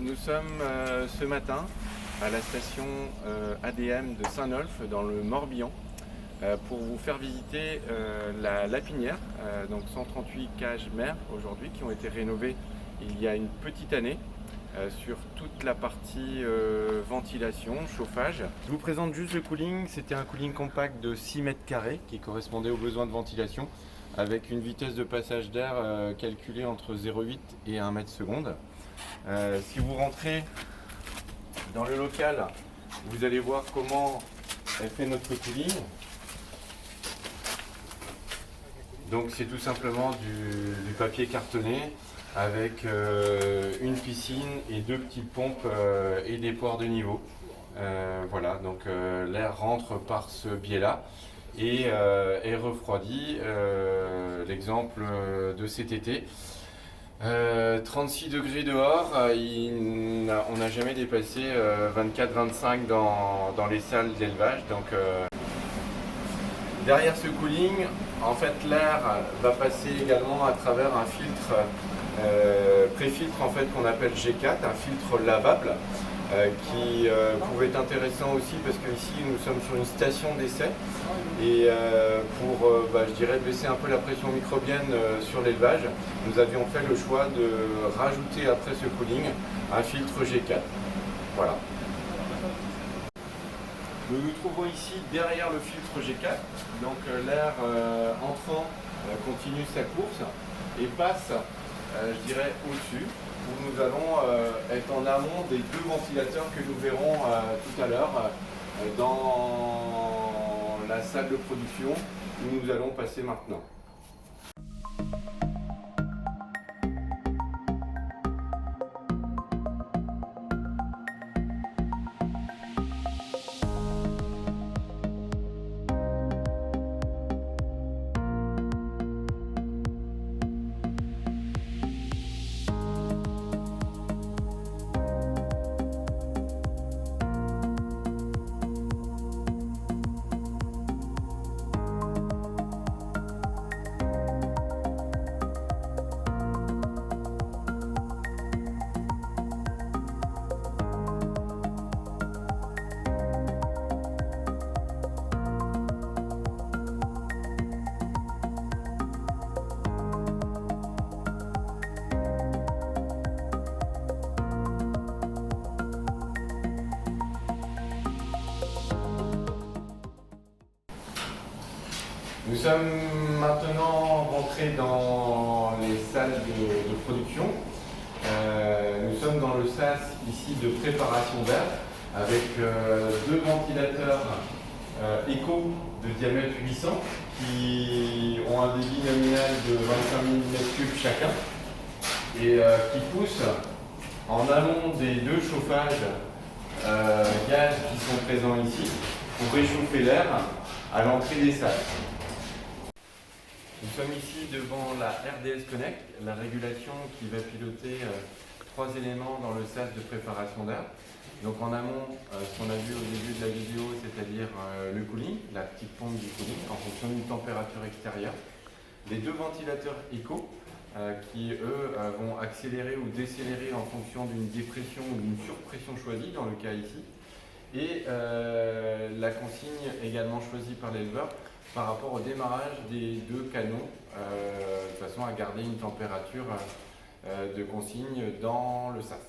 Nous sommes ce matin à la station ADM de Saint-Nolff dans le Morbihan pour vous faire visiter la Lapinière, donc 138 cages mères aujourd'hui qui ont été rénovées il y a une petite année sur toute la partie ventilation, chauffage. Je vous présente juste le cooling. C'était un cooling compact de 6 mètres carrés qui correspondait aux besoins de ventilation avec une vitesse de passage d'air calculée entre 0,8 et 1 mètre seconde. Si vous rentrez dans le local, vous allez voir comment est fait notre cooling. Donc c'est tout simplement du papier cartonné avec une piscine et deux petites pompes et des poires de niveau. Voilà, donc l'air rentre par ce biais-là et est refroidi. L'exemple de cet été. 36 degrés dehors, on n'a jamais dépassé 24-25 dans les salles d'élevage. Donc, derrière ce cooling, en fait, l'air va passer également à travers un filtre pré-filtre en fait, qu'on appelle G4, un filtre lavable qui pouvait être intéressant aussi parce qu'ici nous sommes sur une station d'essai et pour je dirais baisser un peu la pression microbienne sur l'élevage, nous avions fait le choix de rajouter après ce cooling un filtre G4. Voilà. Nous nous trouvons ici derrière le filtre G4, donc l'air entrant continue sa course et passe, je dirais, au-dessus, où nous allons être en amont des deux ventilateurs que nous verrons tout à l'heure dans la salle de production où nous allons passer maintenant. Nous sommes maintenant rentrés dans les salles de production. Nous sommes dans le sas ici de préparation d'air avec deux ventilateurs Eco de diamètre 800 qui ont un débit nominal de 25 mm3 chacun et qui poussent en amont des deux chauffages gaz qui sont présents ici pour réchauffer l'air à l'entrée des salles. Nous sommes ici devant la RDS Connect, la régulation qui va piloter trois éléments dans le sas de préparation d'air. Donc en amont, ce qu'on a vu au début de la vidéo, c'est-à-dire le cooling, la petite pompe du cooling en fonction d'une température extérieure. Les deux ventilateurs Eco qui eux vont accélérer ou décélérer en fonction d'une dépression ou d'une surpression choisie dans le cas ici. Et la consigne également choisie par l'éleveur par rapport au démarrage des deux canons, de façon à garder une température de consigne dans le sas.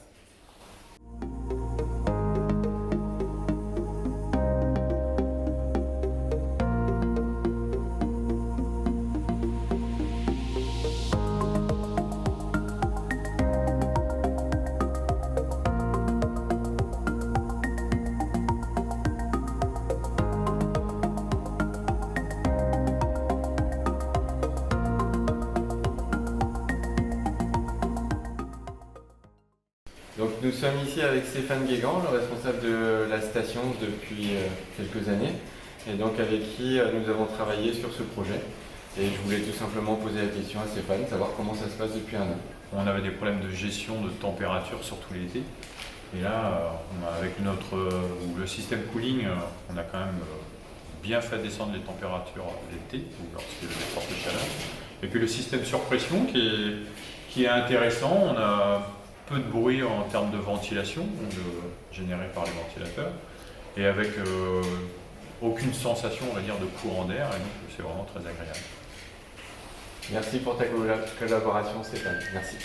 Donc nous sommes ici avec Stéphane Guégan, le responsable de la station depuis quelques années, et donc avec qui nous avons travaillé sur ce projet. Et je voulais tout simplement poser la question à Stéphane, savoir comment ça se passe depuis un an. On avait des problèmes de gestion de température, surtout l'été. Et là, avec le système cooling, on a quand même bien fait descendre les températures l'été, ou lorsqu'il y avait des fortes chaleurs. Et puis le système surpression qui est intéressant, on a peu de bruit en termes de ventilation, généré par les ventilateurs, et avec aucune sensation, on va dire, de courant d'air, et donc c'est vraiment très agréable. Merci pour ta collaboration, Stéphane. Merci.